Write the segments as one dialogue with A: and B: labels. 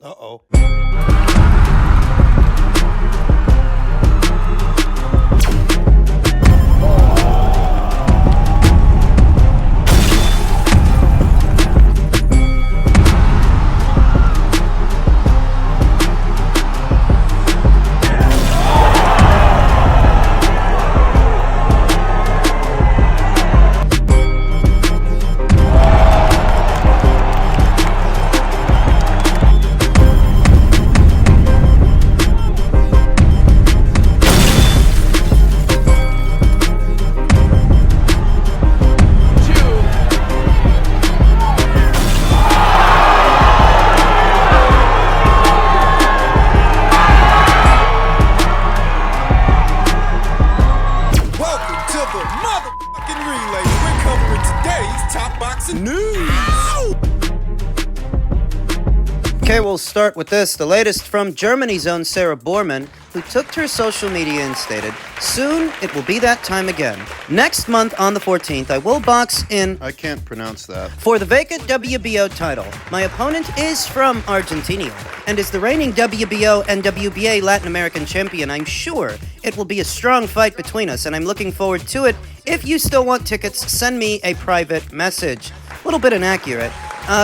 A: Uh-oh. Okay, we'll start with this. The latest from Germany's own Sarah Bormann, who took to her social media and stated, "Soon it will be that time again. Next month on the 14th, I will box in..."
B: I can't pronounce that.
A: "For the vacant WBO title. My opponent is from Argentina and is the reigning WBO and WBA Latin American champion. I'm sure it will be a strong fight between us, and I'm looking forward to it. If you still want tickets, send me a private message." A little bit inaccurate.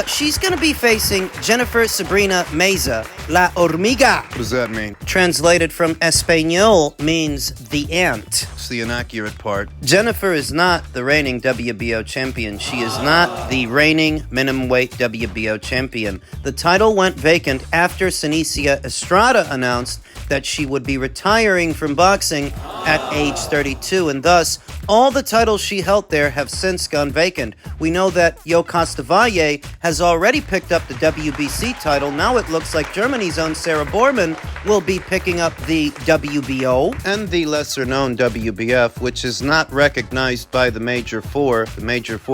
A: She's going to be facing Jennifer Sabrina Meza, La Hormiga.
B: What does that mean?
A: Translated from Espanol means the ant.
B: It's the inaccurate part.
A: Jennifer is not the reigning WBO champion. She is not the reigning minimum weight WBO champion. The title went vacant after Senicia Estrada announced that she would be retiring from boxing at age 32, and thus all the titles she held there have since gone vacant. We know that Yo Costavalle has already picked up the WBC title. Now it looks like Germany's own Sarah Bormann will be picking up the WBO
B: and the lesser-known WBF, which is not recognized by the major four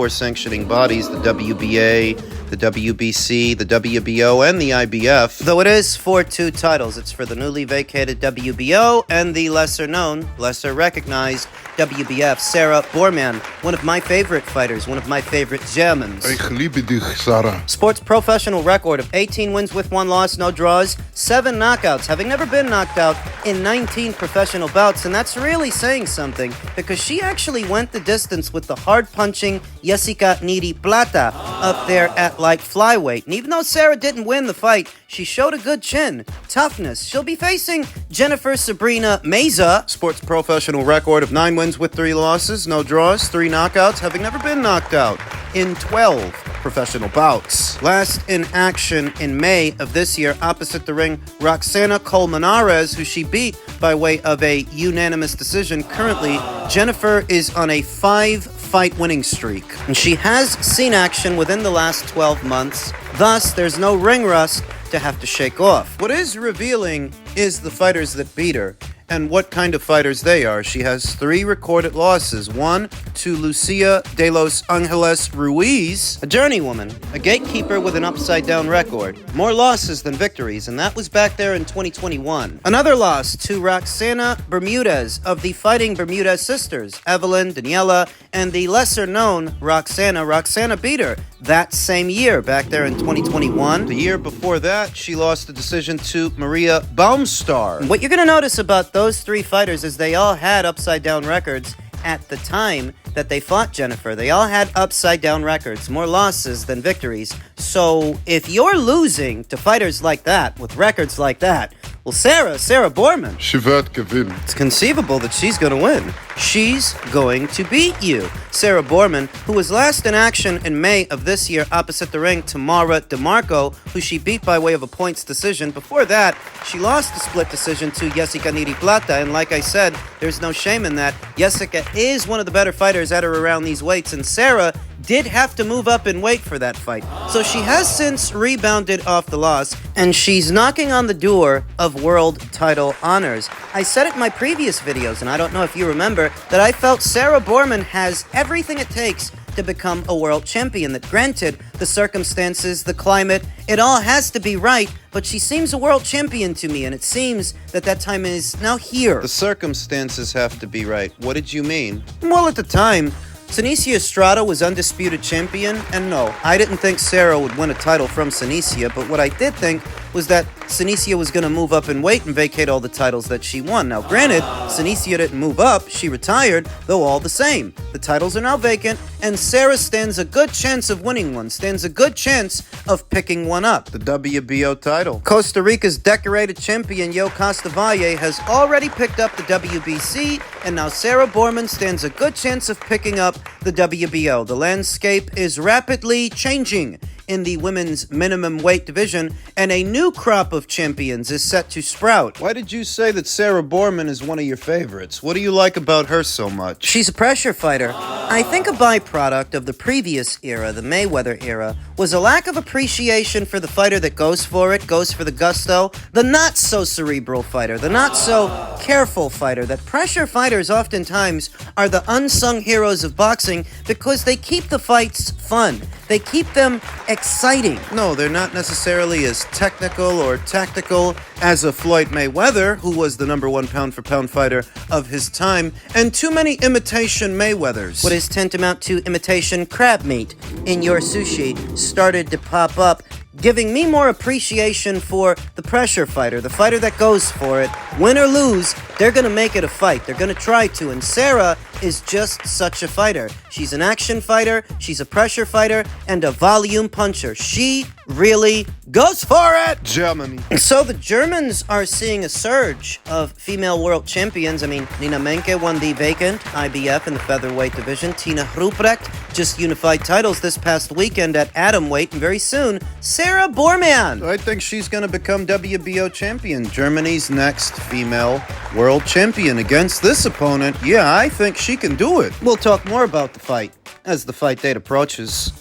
B: sanctioning bodies, the WBA, the WBC, the WBO, and the IBF.
A: Though it is for two titles. It's for the newly vacated WBO and the lesser-known, lesser-recognized WBF. Sarah Bormann, one of my favorite fighters, one of my favorite Germans.
C: Ich liebe dich, Sarah.
A: Sports professional record of 18 wins with 1 loss, no draws, 7 knockouts, having never been knocked out in 19 professional bouts. And that's really saying something, because she actually went the distance with the hard-punching Jessica Nidi Plata up there at light flyweight. And even though Sarah didn't win the fight, she showed a good chin, toughness. She'll be facing Jennifer Sabrina Meza.
B: Sports professional record of 9 wins with 3 losses, no draws, 3 knockouts, having never been knocked out in 12 professional bouts. Last in action in May of this year, opposite the ring, Roxana Colmenares, who she beat by way of a unanimous decision. Currently, Jennifer is on a 5-fight winning streak, and she has seen action within the last 12 months. Thus, there's no ring rust to have to shake off. What is revealing is the fighters that beat her, and what kind of fighters they are. She has 3 recorded losses. 1 to Lucia de los Angeles Ruiz, a journeywoman, a gatekeeper with an upside-down record. More losses than victories, and that was back there in 2021. Another loss to Roxana Bermudez of the Fighting Bermudez sisters, Evelyn, Daniela, and the lesser-known Roxana. Roxana beat her that same year, back there in 2021. The year before that, she lost the decision to Maria Baumstar. What you're going to notice about those 3 fighters is they all had upside-down records at the time that they fought Jennifer. They all had upside-down records, more losses than victories. So if you're losing to fighters like that, with records like that, well, Sarah Bormann,
C: Sie wird gewinnen.
A: it's conceivable that she's going to win. She's going to beat you. Sarah Bormann, who was last in action in May of this year opposite the ring to Mara DeMarco, who she beat by way of a points decision. Before that, she lost the split decision to Jessica Nidi Plata, and like I said, there's no shame in that. Jessica is one of the better fighters at or around these weights, and Sarah did have to move up in weight for that fight. So she has since rebounded off the loss, and she's knocking on the door of world title honors. I said it in my previous videos, and I don't know if you remember, that I felt Sarah Bormann has everything it takes to become a world champion. That granted, the circumstances, the climate, it all has to be right, but she seems a world champion to me, and it seems that that time is now here.
B: The circumstances have to be right. What did you mean?
A: Well, at the time, Senicia Estrada was undisputed champion, and no, I didn't think Sarah would win a title from Senicia, but what I did think was that Senicia was going to move up in weight and vacate all the titles that she won. Now, granted, Senicia didn't move up, she retired, though all the same. The titles are now vacant, and Sarah stands a good chance of winning one, stands a good chance of picking one up.
B: The WBO title.
A: Costa Rica's decorated champion Yo Costavalle has already picked up the WBC, and now Sarah Bormann stands a good chance of picking up the WBO. The landscape is rapidly changing in the women's minimum weight division, and a new crop of champions is set to sprout.
B: Why did you say that Sarah Bormann is one of your favorites? What do you like about her so much?
A: She's a pressure fighter. I think a byproduct of the previous era, the Mayweather era, was a lack of appreciation for the fighter that goes for it, goes for the gusto, the not-so-cerebral fighter, the not-so-careful fighter. That pressure fighters oftentimes are the unsung heroes of boxing because they keep the fights fun. They keep them exciting.
B: No, they're not necessarily as technical or tactical as a Floyd Mayweather, who was the number one pound-for-pound fighter of his time, and too many imitation Mayweathers.
A: What is tantamount to imitation crab meat in your sushi started to pop up, giving me more appreciation for the pressure fighter, the fighter that goes for it. Win or lose, they're going to make it a fight. They're going to try to, and Sarah is just such a fighter. She's an action fighter, she's a pressure fighter, and a volume puncher. She really goes for it!
B: Germany.
A: So the Germans are seeing a surge of female world champions. I mean, Nina Menke won the vacant IBF in the featherweight division. Tina Ruprecht just unified titles this past weekend at atomweight, and very soon, Sarah Bormann.
B: I think she's going to become WBO champion, Germany's next female world champion. Against this opponent, yeah, I think she can do it.
A: We'll talk more about the fight as the fight date approaches.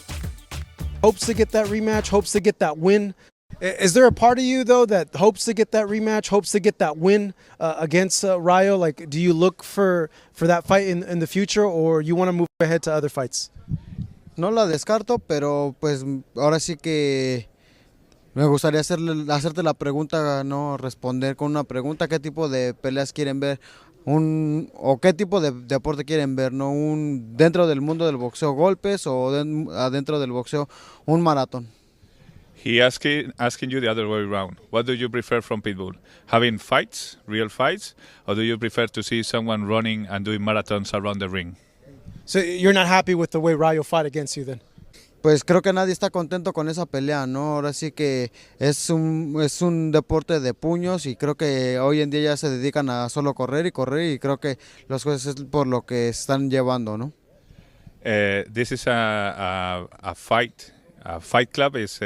D: Hopes to get that rematch, hopes to get that win. Is there a part of you, though, that hopes to get that rematch, hopes to get that win against Rayo? Like, do you look for that fight in the future, or you want to move ahead to other fights?
E: No la descarto, pero pues ahora sí que me gustaría hacerte la pregunta, no responder con una pregunta, ¿qué tipo de peleas quieren ver? O qué tipo de deporte quieren ver, ¿no? Dentro del mundo del boxeo golpes o adentro del boxeo un maratón.
F: He asking you the other way around. What do you prefer from Pitbull? Having fights, real fights, or do you prefer to see someone running and doing marathons around the ring?
D: So you're not happy with the way Rayo fought against you then?
E: Pues creo que nadie está contento con esa pelea, ¿no? Ahora sí que es un deporte de puños y creo que hoy en día ya se dedican a solo correr y creo que los jueces es por lo que están llevando, ¿no?
F: This is a fight. A fight club is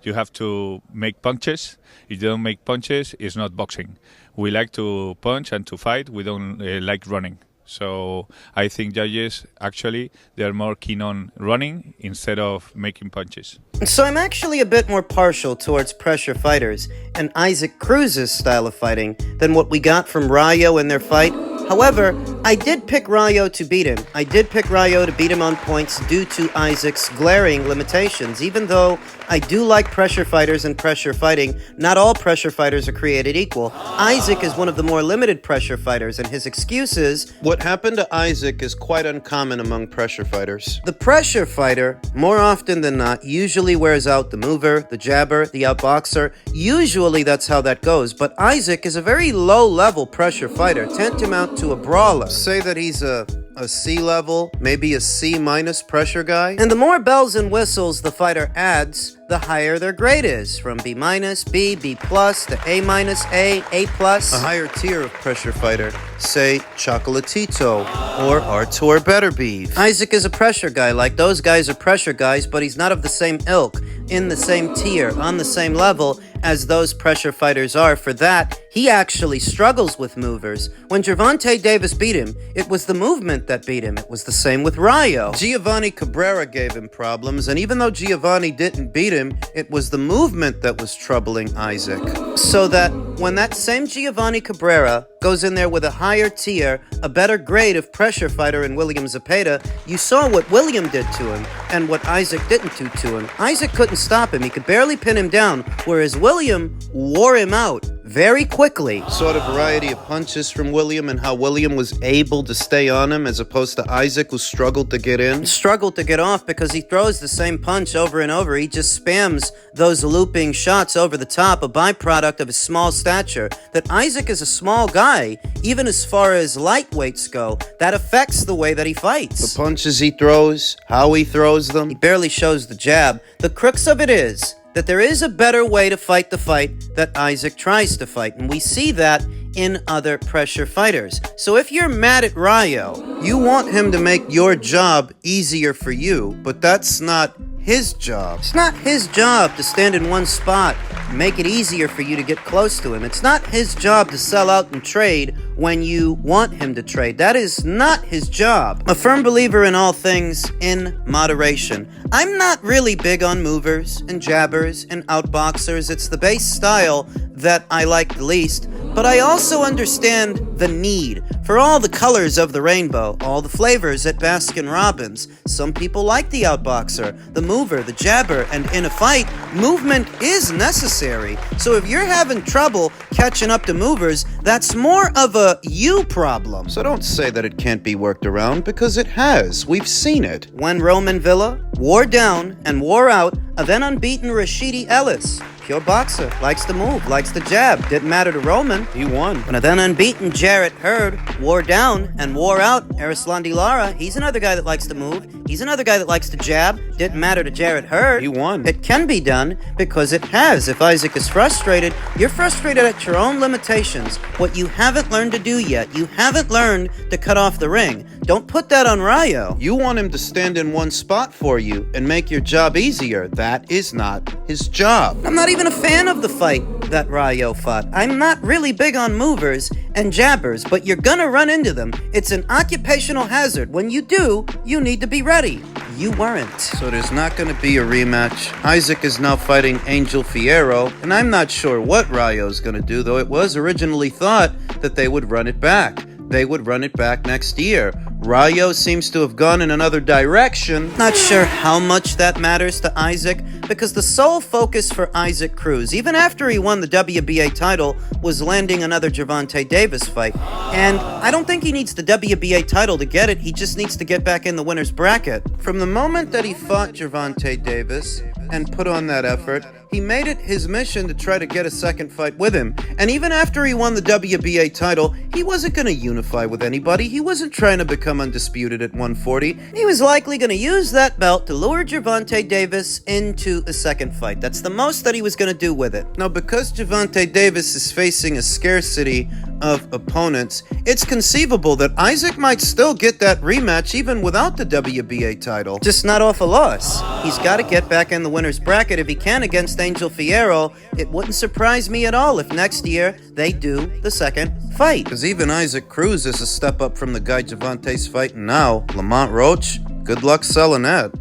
F: you have to make punches. If you don't make punches, it's not boxing. We like to punch and to fight. We don't like running. So I think judges, actually, they're more keen on running instead of making punches.
A: So I'm actually a bit more partial towards pressure fighters and Isaac Cruz's style of fighting than what we got from Rayo in their fight. However, I did pick Rayo to beat him. I did pick Rayo to beat him on points due to Isaac's glaring limitations. Even though I do like pressure fighters and pressure fighting, not all pressure fighters are created equal. Isaac is one of the more limited pressure fighters, and his excuse is,
B: What happened to Isaac is quite uncommon among pressure fighters.
A: the pressure fighter, more often than not, usually wears out the mover, the jabber, the outboxer. Usually that's how that goes, but Isaac is a very low-level pressure fighter, tantamount to a brawler.
B: Say that he's a C level, maybe a C minus pressure guy.
A: And the more bells and whistles the fighter adds, the higher their grade is, from B minus, B, B plus, to A minus, A plus.
B: A higher tier of pressure fighter, say Chocolatito or Artur Betterbeef.
A: Isaac is a pressure guy, like those guys are pressure guys, but he's not of the same ilk, in the same tier, on the same level as those pressure fighters are. For that, he actually struggles with movers. When Gervonta Davis beat him, it was the movement that beat him. It was the same with Rayo.
B: Giovanni Cabrera gave him problems, and even though Giovanni didn't beat him, it was the movement that was troubling Isaac.
A: So that when that same Giovanni Cabrera goes in there with a higher tier, a better grade of pressure fighter in William Zepeda, you saw what William did to him and what Isaac didn't do to him. Isaac couldn't stop him. He could barely pin him down, whereas William wore him out very quickly.
B: Sort of variety of punches from William and how William was able to stay on him as opposed to Isaac, who struggled to get in.
A: Struggled to get off because he throws the same punch over and over. He just spams those looping shots over the top, a byproduct of his small stature. That Isaac is a small guy, even as far as lightweights go, that affects the way that he fights.
B: The punches he throws, how he throws them.
A: He barely shows the jab. The crux of it is that there is a better way to fight the fight that Isaac tries to fight, and we see that in other pressure fighters. So if you're mad at Rayo,
B: You want him to make your job easier for you, but that's not his job.
A: it's not his job to stand in one spot and make it easier for you to get close to him. It's not his job to sell out and trade when you want him to trade. That is not his job. A firm believer in all things in moderation. I'm not really big on movers and jabbers and outboxers. It's the base style that I like the least. But I also understand the need for all the colors of the rainbow, all the flavors at Baskin-Robbins. Some people like the outboxer, the mover, the jabber, and in a fight, movement is necessary. So if you're having trouble catching up to movers, that's more of a you problem.
B: So don't say that it can't be worked around, because it has. We've seen it.
A: When Roman Villa wore down and wore out a then unbeaten Rashidi Ellis, pure boxer, likes to move, likes to jab, didn't matter to Roman.
B: He won.
A: When a then unbeaten Jarrett Hurd wore down and wore out Arislandi Lara, he's another guy that likes to move. He's another guy that likes to jab. Didn't matter to Jarrett Hurd.
B: He won.
A: It can be done because it has. If Isaac is frustrated, you're frustrated at your own limitations. What you haven't learned to do yet. You haven't learned to cut off the ring. Don't put that on Rayo.
B: You want him to stand in one spot for you and make your job easier. That is not his job.
A: I'm not even a fan of the fight that Rayo fought. I'm not really big on movers and jabbers, but you're gonna run into them. It's an occupational hazard. When you do, you need to be ready. You weren't.
B: So there's not going to be a rematch. Isaac is now fighting Angel Fierro, and I'm not sure what Rayo's going to do, though it was originally thought that they would run it back. They would run it back next year. Rayo seems to have gone in another direction.
A: Not sure how much that matters to Isaac, because the sole focus for Isaac Cruz, even after he won the WBA title, was landing another Gervonta Davis fight. And I don't think he needs the WBA title to get it, he just needs to get back in the winner's bracket.
B: From the moment that he fought Gervonta Davis and put on that effort, he made it his mission to try to get a second fight with him. And even after he won the WBA title, he wasn't going to unify with anybody. He wasn't trying to become undisputed at 140.
A: He was likely going to use that belt to lure Gervonta Davis into a second fight. That's the most that he was going to do with it.
B: Now, because Gervonta Davis is facing a scarcity of opponents, it's conceivable that Isaac might still get that rematch even without the WBA title.
A: Just not off a loss. He's got to get back in the winner's bracket if he can against Angel Fierro. It wouldn't surprise me at all if next year they do the second fight.
B: Because even Isaac Cruz is a step up from the guy Gervonta's fighting now. Lamont Roach, good luck selling that.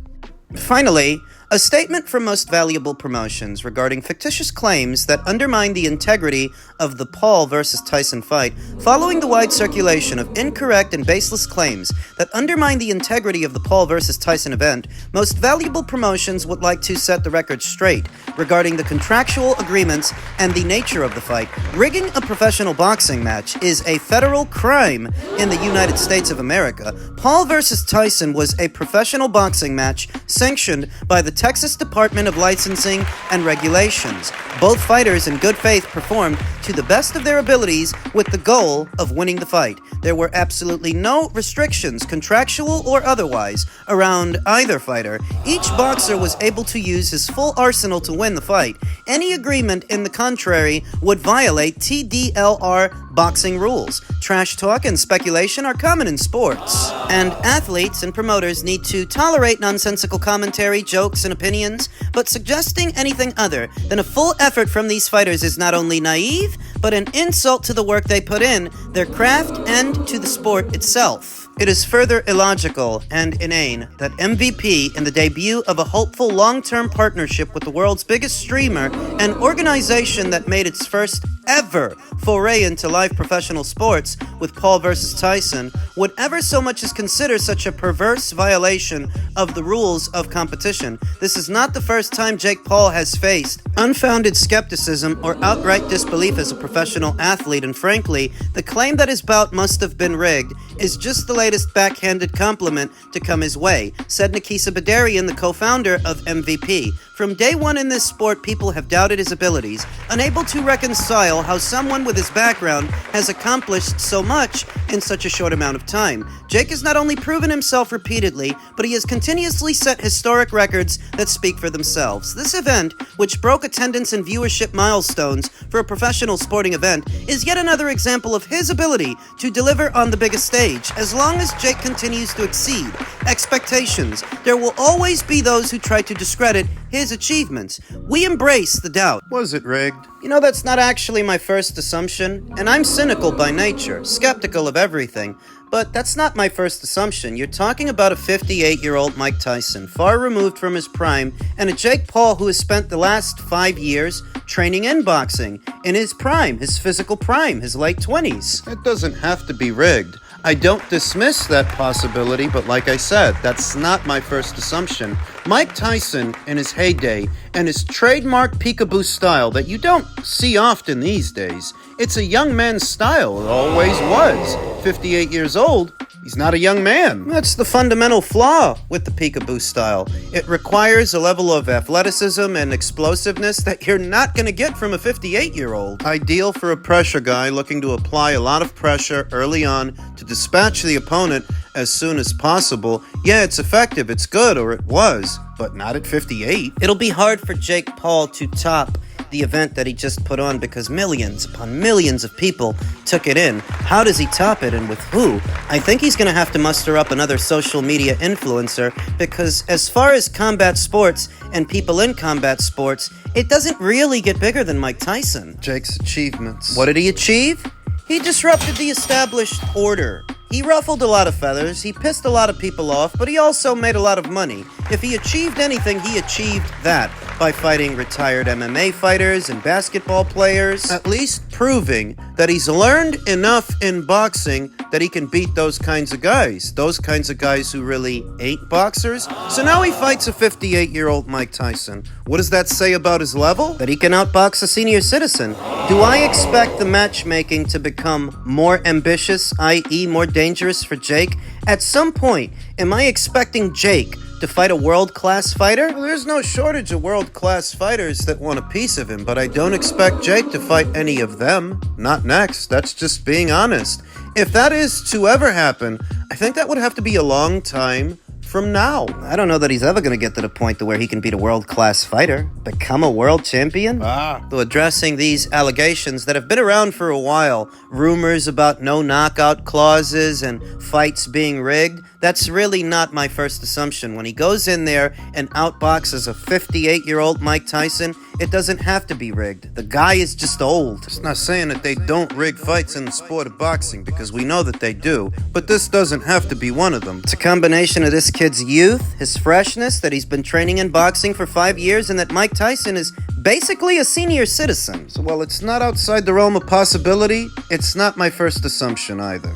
A: Finally, a statement from Most Valuable Promotions regarding fictitious claims that undermine the integrity of the Paul versus Tyson fight. Following the wide circulation of incorrect and baseless claims that undermine the integrity of the Paul versus Tyson event, Most Valuable Promotions would like to set the record straight regarding the contractual agreements and the nature of the fight. Rigging a professional boxing match is a federal crime in the United States of America. Paul versus Tyson was a professional boxing match sanctioned by the Texas Department of Licensing and Regulations. Both fighters in good faith performed to the best of their abilities with the goal of winning the fight. There were absolutely no restrictions, contractual or otherwise, around either fighter. Each boxer was able to use his full arsenal to win the fight. Any agreement in the contrary would violate TDLR boxing rules. Trash talk and speculation are common in sports, and athletes and promoters need to tolerate nonsensical commentary, jokes, and opinions, but suggesting anything other than a full effort from these fighters is not only naive, but an insult to the work they put in, their craft, and to the sport itself. It is further illogical and inane that MVP, in the debut of a hopeful long-term partnership with the world's biggest streamer, an organization that made its first ever foray into live professional sports with Paul versus Tyson would ever so much as consider such a perverse violation of the rules of competition. This is not the first time Jake Paul has faced unfounded skepticism or outright disbelief as a professional athlete, and frankly, the claim that his bout must have been rigged is just the latest backhanded compliment to come his way, said Nikisa Badarian, the co-founder of MVP. From day one in this sport, people have doubted his abilities, unable to reconcile how someone with his background has accomplished so much in such a short amount of time. Jake has not only proven himself repeatedly, but he has continuously set historic records that speak for themselves. This event, which broke attendance and viewership milestones for a professional sporting event, is yet another example of his ability to deliver on the biggest stage. As long as Jake continues to exceed expectations, there will always be those who try to discredit his achievements. We embrace the doubt.
B: Was it rigged?
A: You know, that's not actually my first assumption, and I'm cynical by nature, skeptical of everything, but that's not my first assumption. You're talking about a 58-year-old Mike Tyson, far removed from his prime, and a Jake Paul who has spent the last 5 years training in boxing, in his prime, his physical prime, his late 20s.
B: It doesn't have to be rigged. I don't dismiss that possibility, but like I said, that's not my first assumption. Mike Tyson, in his heyday, and his trademark peekaboo style that you don't see often these days, it's a young man's style. It always was. 58 years old, he's not a young man.
A: That's the fundamental flaw with the peekaboo style. It requires a level of athleticism and explosiveness that you're not going to get from a 58-year-old.
B: Ideal for a pressure guy looking to apply a lot of pressure early on to dispatch the opponent as soon as possible. Yeah, it's effective, it's good, or it was, but not at 58.
A: It'll be hard for Jake Paul to top the event that he just put on because millions upon millions of people took it in. How does he top it, and with who? I think he's going to have to muster up another social media influencer, because as far as combat sports and people in combat sports, it doesn't really get bigger than Mike Tyson.
B: Jake's achievements.
A: What did he achieve? He disrupted the established order. He ruffled a lot of feathers, he pissed a lot of people off, but he also made a lot of money. If he achieved anything, he achieved that by fighting retired MMA fighters and basketball players.
B: At least proving that he's learned enough in boxing that he can beat those kinds of guys who really ain't boxers. So now he fights a 58-year-old Mike Tyson. What does that say about his level?
A: That he can outbox a senior citizen. Do I expect the matchmaking to become more ambitious, i.e. more dangerous for Jake? At some point, am I expecting Jake to fight a world-class fighter?
B: Well, there's no shortage of world-class fighters that want a piece of him, but I don't expect Jake to fight any of them. Not next. That's just being honest. If that is to ever happen, I think that would have to be a long time from now.
A: I don't know that he's ever going to get to the point to where he can beat a world-class fighter, become a world champion. So addressing these allegations that have been around for a while, rumors about no knockout clauses and fights being rigged, that's really not my first assumption. When he goes in there and outboxes a 58-year-old Mike Tyson, it doesn't have to be rigged. The guy is just old.
B: It's not saying that they don't rig fights in the sport of boxing, because we know that they do, but this doesn't have to be one of them.
A: It's a combination of this kid's youth, his freshness, that he's been training in boxing for 5 years, and that Mike Tyson is basically a senior citizen.
B: So while it's not outside the realm of possibility, it's not my first assumption either.